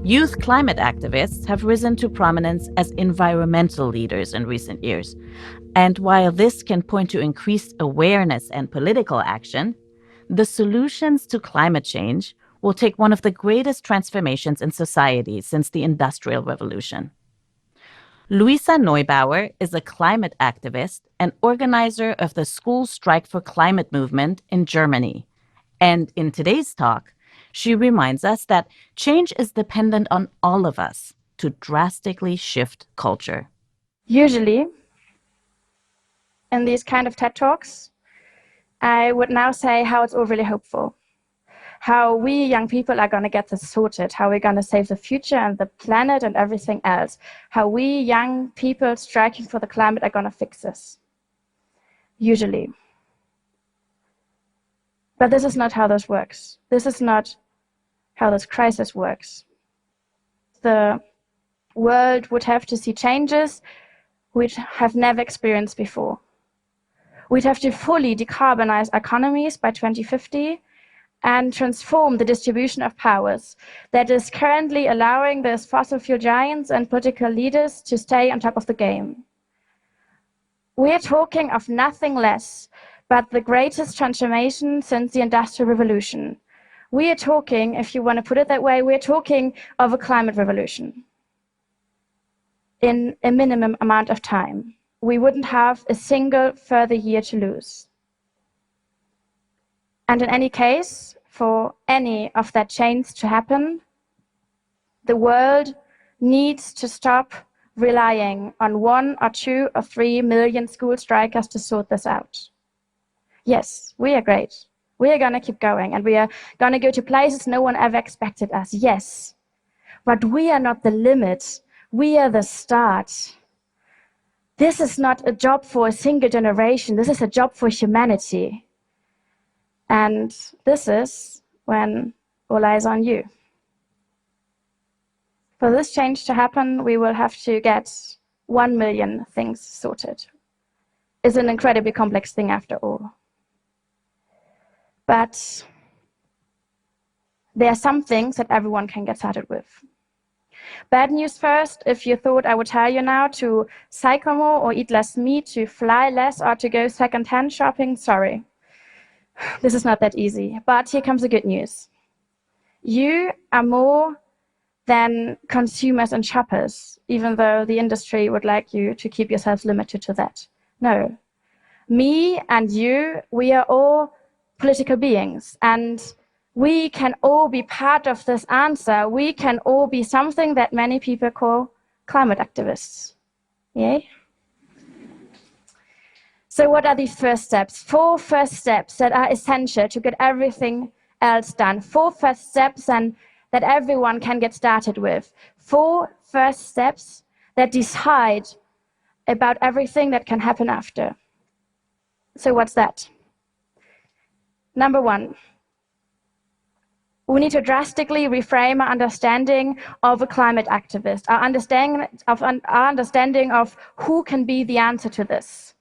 Youth climate activists have risen to prominence as environmental leaders in recent years. And while this can point to increased awareness and political action, the solutions to climate change will take one of the greatest transformations in society since the Industrial Revolution. Luisa Neubauer is a climate activist and organizer of the School Strike for Climate movement in Germany. And in today's talk, she reminds us that change is dependent on all of us to drastically shift culture. Usually, in these kind of TED Talks, I would now say how it's all really hopeful. How we young people are going to get this sorted, how we're going to save the future and the planet and everything else. How we young people striking for the climate are going to fix this. Usually. But this is not how this works. This is not how this crisis works. The world would have to see changes we have never experienced before. We'd have to fully decarbonize economies by 2050 and transform the distribution of powers that is currently allowing those fossil fuel giants and political leaders to stay on top of the game. We are talking of nothing less but the greatest transformation since the Industrial Revolution. We are talking, if you want to put it that way, we're talking of a climate revolution in a minimum amount of time. We wouldn't have a single further year to lose. And in any case, for any of that change to happen, the world needs to stop relying on 1 or 2 or 3 million school strikers to sort this out. Yes, we are great. We are going to keep going, and we are going to go to places no one ever expected us, yes. But we are not the limit. We are the start. This is not a job for a single generation. This is a job for humanity. And this is when all eyes on you. For this change to happen, we will have to get 1 million things sorted. It's an incredibly complex thing after all. But there are some things that everyone can get started with. Bad news first, if you thought I would tell you now to cycle more or eat less meat, to fly less or to go second-hand shopping, sorry. This is not that easy. But here comes the good news. You are more than consumers and shoppers, even though the industry would like you to keep yourselves limited to that. No. Me and you, we are all political beings, and we can all be part of this answer. We can all be something that many people call climate activists. Yay? So what are these first steps? 4 first steps that are essential to get everything else done. 4 first steps and that everyone can get started with. 4 first steps that decide about everything that can happen after. So what's that? Number 1. We need to drastically reframe our understanding of a climate activist, our understanding of who can be the answer to this.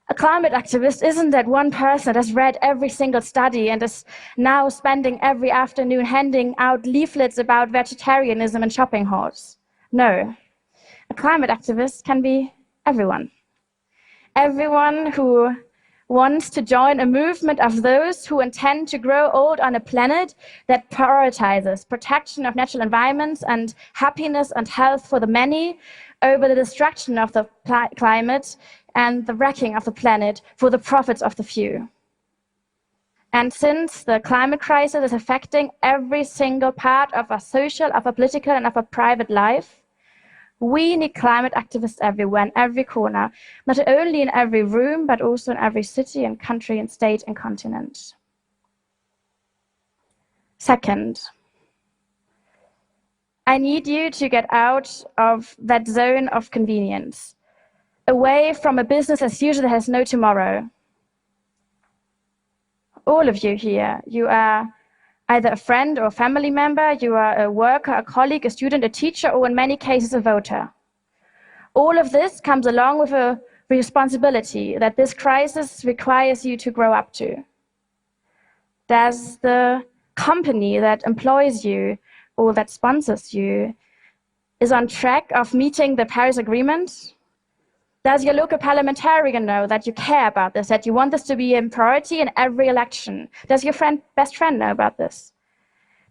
A climate activist isn't that one person that has read every single study and is now spending every afternoon handing out leaflets about vegetarianism in shopping halls. No, a climate activist can be everyone. Everyone who wants to join a movement of those who intend to grow old on a planet that prioritizes protection of natural environments and happiness and health for the many over the destruction of the climate and the wrecking of the planet for the profits of the few. And since the climate crisis is affecting every single part of our social, of our political, and of our private life, we need climate activists everywhere, in every corner, not only in every room, but also in every city and country and state and continent. Second, I need you to get out of that zone of convenience, away from a business as usual that has no tomorrow. All of you here, you are either a friend or a family member, you are a worker, a colleague, a student, a teacher, or in many cases, a voter. All of this comes along with a responsibility that this crisis requires you to grow up to. Does the company that employs you all that sponsors you is on track of meeting the Paris Agreement? Does your local parliamentarian know that you care about this, that you want this to be a priority in every election? Does your best friend know about this?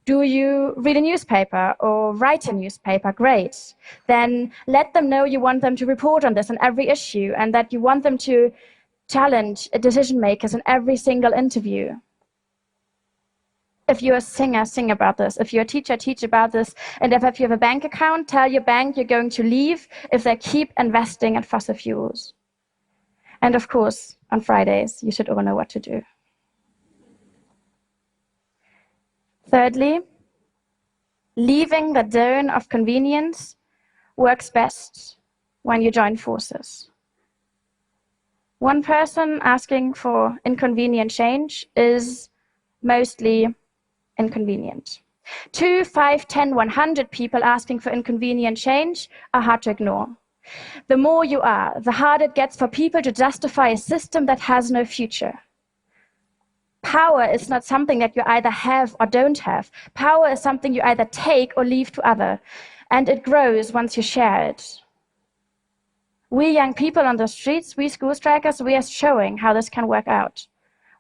Do you read a newspaper or write a newspaper? Great. Then let them know you want them to report on this on every issue and that you want them to challenge decision makers in every single interview. If you're a singer, sing about this. If you're a teacher, teach about this. And if you have a bank account, tell your bank you're going to leave if they keep investing in fossil fuels. And of course, on Fridays, you should all know what to do. Thirdly, leaving the zone of convenience works best when you join forces. One person asking for inconvenient change is mostly inconvenient. 2, 5, 10, 100 people asking for inconvenient change are hard to ignore. The more you are, the harder it gets for people to justify a system that has no future. Power is not something that you either have or don't have. Power is something you either take or leave to other, and it grows once you share it. We young people on the streets, we school strikers, we are showing how this can work out.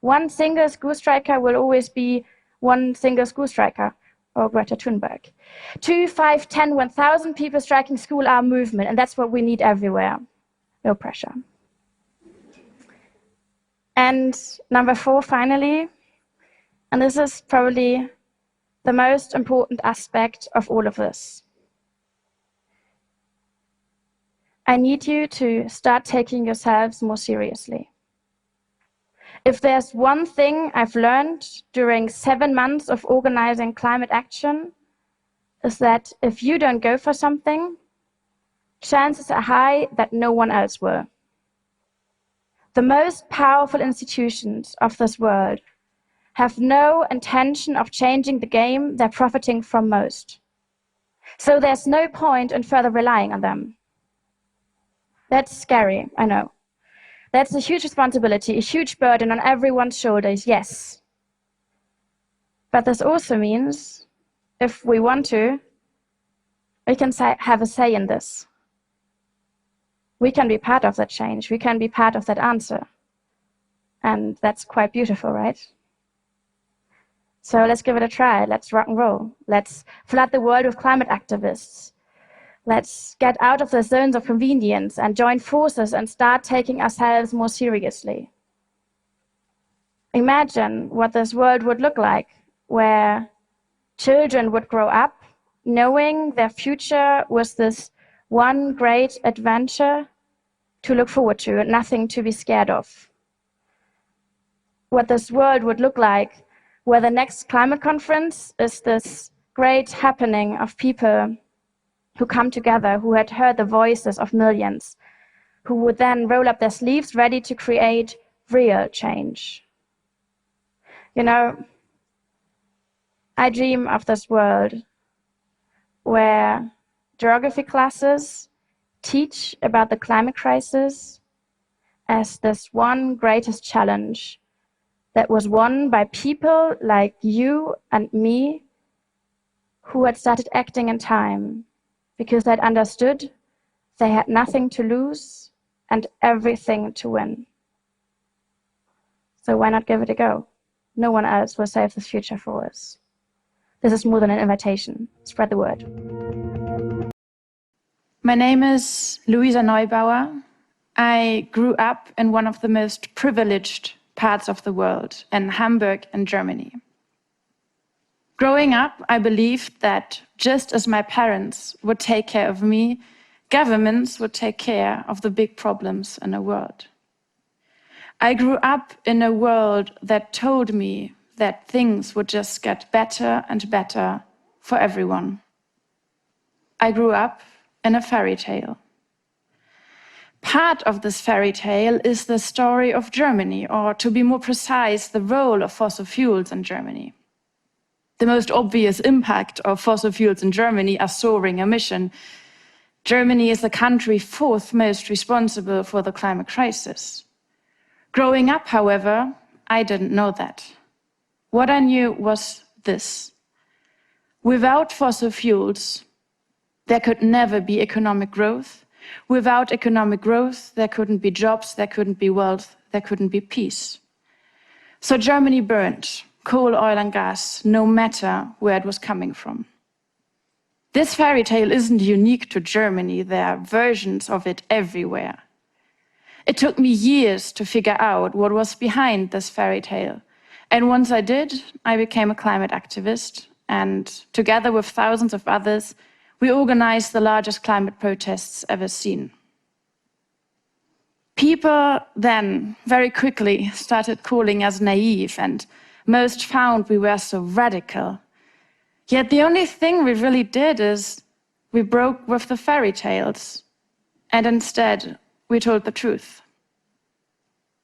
One single school striker will always be one single school striker, or Greta Thunberg. 2, 5, 10, 1,000 people striking school are a movement, and that's what we need everywhere. No pressure. And number 4, finally, and this is probably the most important aspect of all of this. I need you to start taking yourselves more seriously. If there's one thing I've learned during 7 months of organizing climate action, is that if you don't go for something, chances are high that no one else will. The most powerful institutions of this world have no intention of changing the game they're profiting from most. So there's no point in further relying on them. That's scary, I know. That's a huge responsibility, a huge burden on everyone's shoulders, yes. But this also means, if we want to, we can have a say in this. We can be part of that change. We can be part of that answer. And that's quite beautiful, right? So let's give it a try. Let's rock and roll. Let's flood the world with climate activists. Let's get out of the zones of convenience and join forces and start taking ourselves more seriously. Imagine what this world would look like, where children would grow up knowing their future was this one great adventure to look forward to and nothing to be scared of. What this world would look like, where the next climate conference is this great happening of people who come together, who had heard the voices of millions, who would then roll up their sleeves ready to create real change. You know, I dream of this world where geography classes teach about the climate crisis as this one greatest challenge that was won by people like you and me who had started acting in time because they'd understood they had nothing to lose and everything to win. So why not give it a go? No one else will save this future for us. This is more than an invitation. Spread the word. My name is Luisa Neubauer. I grew up in one of the most privileged parts of the world, in Hamburg in Germany. Growing up, I believed that just as my parents would take care of me, governments would take care of the big problems in the world. I grew up in a world that told me that things would just get better and better for everyone. I grew up in a fairy tale. Part of this fairy tale is the story of Germany, or to be more precise, the role of fossil fuels in Germany. The most obvious impact of fossil fuels in Germany are soaring emissions. Germany is the country fourth most responsible for the climate crisis. Growing up, however, I didn't know that. What I knew was this. Without fossil fuels, there could never be economic growth. Without economic growth, there couldn't be jobs, there couldn't be wealth, there couldn't be peace. So Germany burned coal, oil, and gas, no matter where it was coming from. This fairy tale isn't unique to Germany. There are versions of it everywhere. It took me years to figure out what was behind this fairy tale. And once I did, I became a climate activist. And together with thousands of others, we organized the largest climate protests ever seen. People then very quickly started calling us naive, and most found we were so radical. Yet the only thing we really did is we broke with the fairy tales, and instead we told the truth.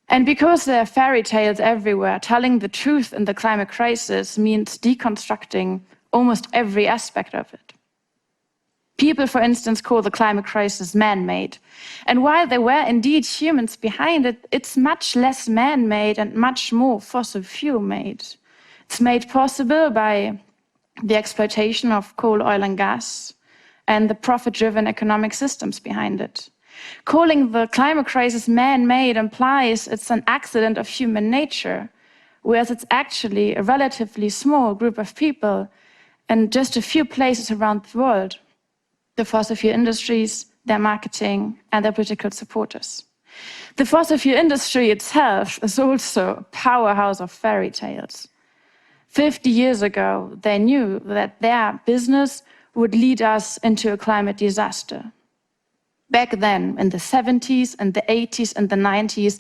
And because there are fairy tales everywhere, telling the truth in the climate crisis means deconstructing almost every aspect of it. People, for instance, call the climate crisis man-made. And while there were indeed humans behind it, it's much less man-made and much more fossil fuel-made. It's made possible by the exploitation of coal, oil, and gas, and the profit-driven economic systems behind it. Calling the climate crisis man-made implies it's an accident of human nature, whereas it's actually a relatively small group of people in just a few places around the world. The fossil fuel industries, their marketing, and their political supporters. The fossil fuel industry itself is also a powerhouse of fairy tales. 50 years ago, they knew that their business would lead us into a climate disaster. Back then, in the 70s and the 80s and the 90s,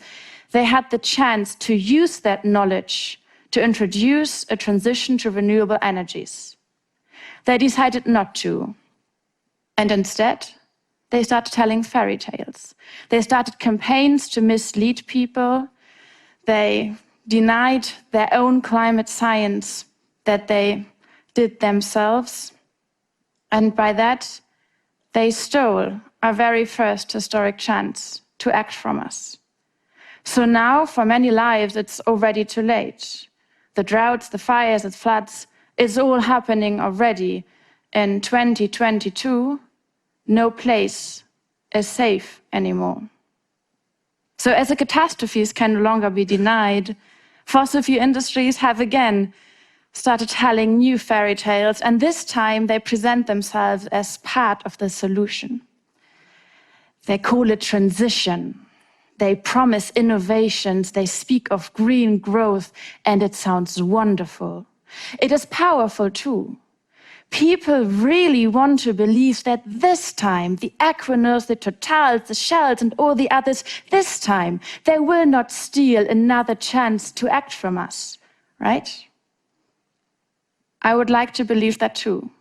they had the chance to use that knowledge to introduce a transition to renewable energies. They decided not to. And instead, they started telling fairy tales. They started campaigns to mislead people. They denied their own climate science that they did themselves. And by that, they stole our very first historic chance to act from us. So now, for many lives, it's already too late. The droughts, the fires, the floods, it's all happening already. In 2022, no place is safe anymore. So as the catastrophes can no longer be denied, fossil fuel industries have again started telling new fairy tales, and this time they present themselves as part of the solution. They call it transition. They promise innovations. They speak of green growth, and it sounds wonderful. It is powerful too. People really want to believe that this time, the Equinors, the Totals, the Shells, and all the others, this time, they will not steal another chance to act from us, right? I would like to believe that too.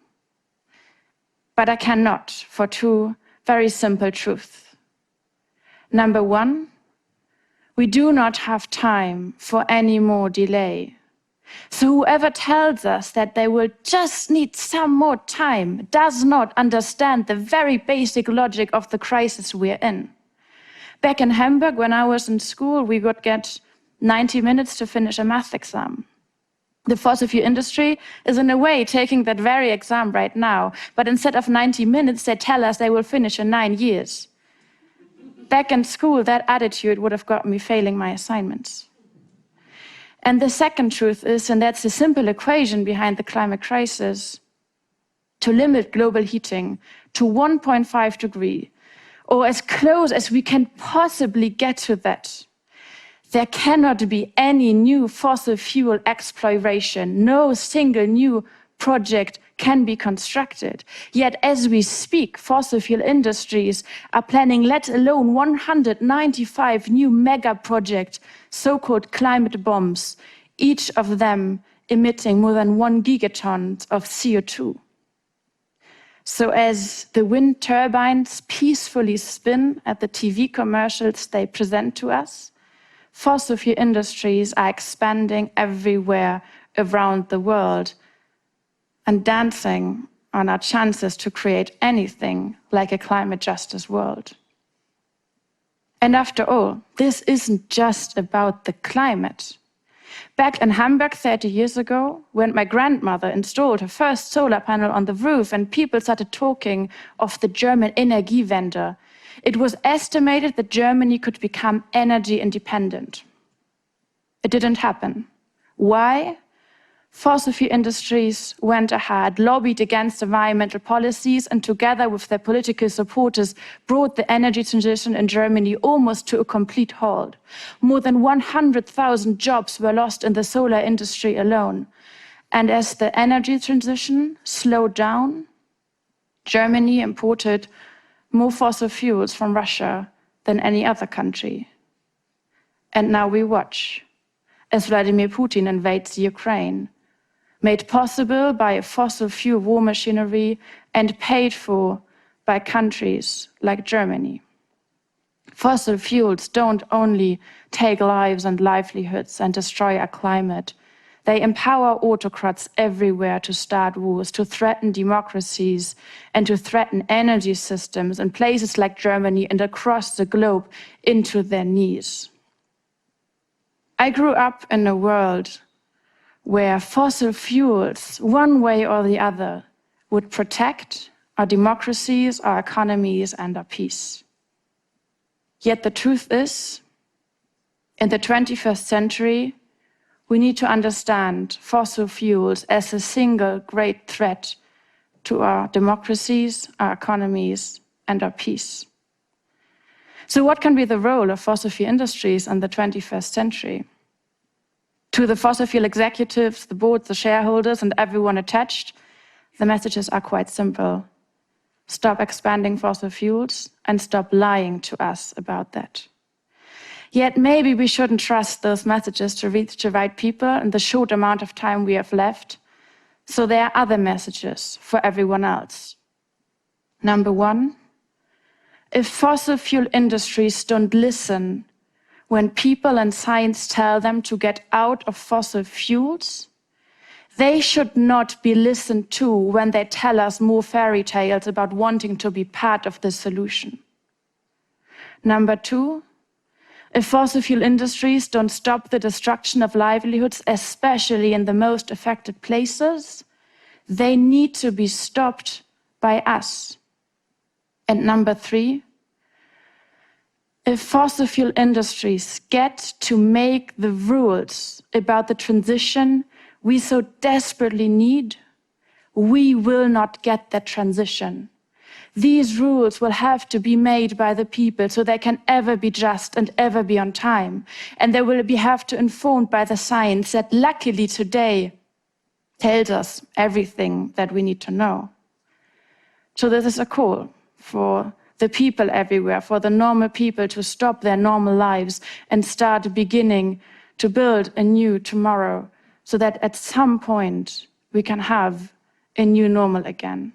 But I cannot, for two very simple truths. Number one, we do not have time for any more delay. So whoever tells us that they will just need some more time does not understand the very basic logic of the crisis we're in. Back in Hamburg, when I was in school, we would get 90 minutes to finish a math exam. The fossil fuel industry is in a way taking that very exam right now, but instead of 90 minutes, they tell us they will finish in 9 years. Back in school, that attitude would have got me failing my assignments. And the second truth is, and that's the simple equation behind the climate crisis, to limit global heating to 1.5 degrees, or as close as we can possibly get to that. There cannot be any new fossil fuel exploration. No single new project can be constructed. Yet as we speak, fossil fuel industries are planning, let alone 195 new mega projects, so-called climate bombs, each of them emitting more than 1 gigaton of CO2. So as the wind turbines peacefully spin at the TV commercials they present to us, fossil fuel industries are expanding everywhere around the world and dancing on our chances to create anything like a climate justice world. And after all, this isn't just about the climate. Back in Hamburg 30 years ago, when my grandmother installed her first solar panel on the roof and people started talking of the German Energiewende, it was estimated that Germany could become energy independent. It didn't happen. Why? Fossil fuel industries went ahead, lobbied against environmental policies, and together with their political supporters, brought the energy transition in Germany almost to a complete halt. More than 100,000 jobs were lost in the solar industry alone. And as the energy transition slowed down, Germany imported more fossil fuels from Russia than any other country. And now we watch as Vladimir Putin invades Ukraine, made possible by a fossil fuel war machinery and paid for by countries like Germany. Fossil fuels don't only take lives and livelihoods and destroy our climate. They empower autocrats everywhere to start wars, to threaten democracies, and to threaten energy systems in places like Germany and across the globe into their knees. I grew up in a world where fossil fuels, one way or the other, would protect our democracies, our economies, and our peace. Yet the truth is, in the 21st century, we need to understand fossil fuels as a single great threat to our democracies, our economies, and our peace. So what can be the role of fossil fuel industries in the 21st century? To the fossil fuel executives, the boards, the shareholders, and everyone attached, the messages are quite simple. Stop expanding fossil fuels and stop lying to us about that. Yet maybe we shouldn't trust those messages to reach the right people in the short amount of time we have left. So there are other messages for everyone else. Number one, if fossil fuel industries don't listen when people and science tell them to get out of fossil fuels, they should not be listened to when they tell us more fairy tales about wanting to be part of the solution. Number two, if fossil fuel industries don't stop the destruction of livelihoods, especially in the most affected places, they need to be stopped by us. And number three, if fossil fuel industries get to make the rules about the transition we so desperately need, we will not get that transition. These rules will have to be made by the people so they can ever be just and ever be on time. And they will have to be informed by the science that luckily today tells us everything that we need to know. So this is a call for the people everywhere, for the normal people to stop their normal lives and start beginning to build a new tomorrow so that at some point we can have a new normal again.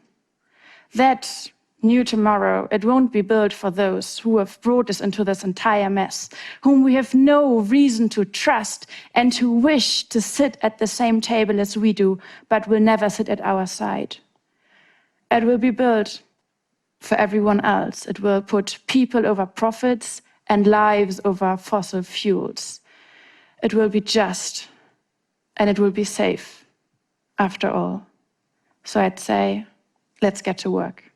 That new tomorrow, it won't be built for those who have brought us into this entire mess, whom we have no reason to trust and who wish to sit at the same table as we do, but will never sit at our side. It will be built for everyone else. It will put people over profits and lives over fossil fuels. It will be just, and it will be safe, after all. So I'd say, let's get to work.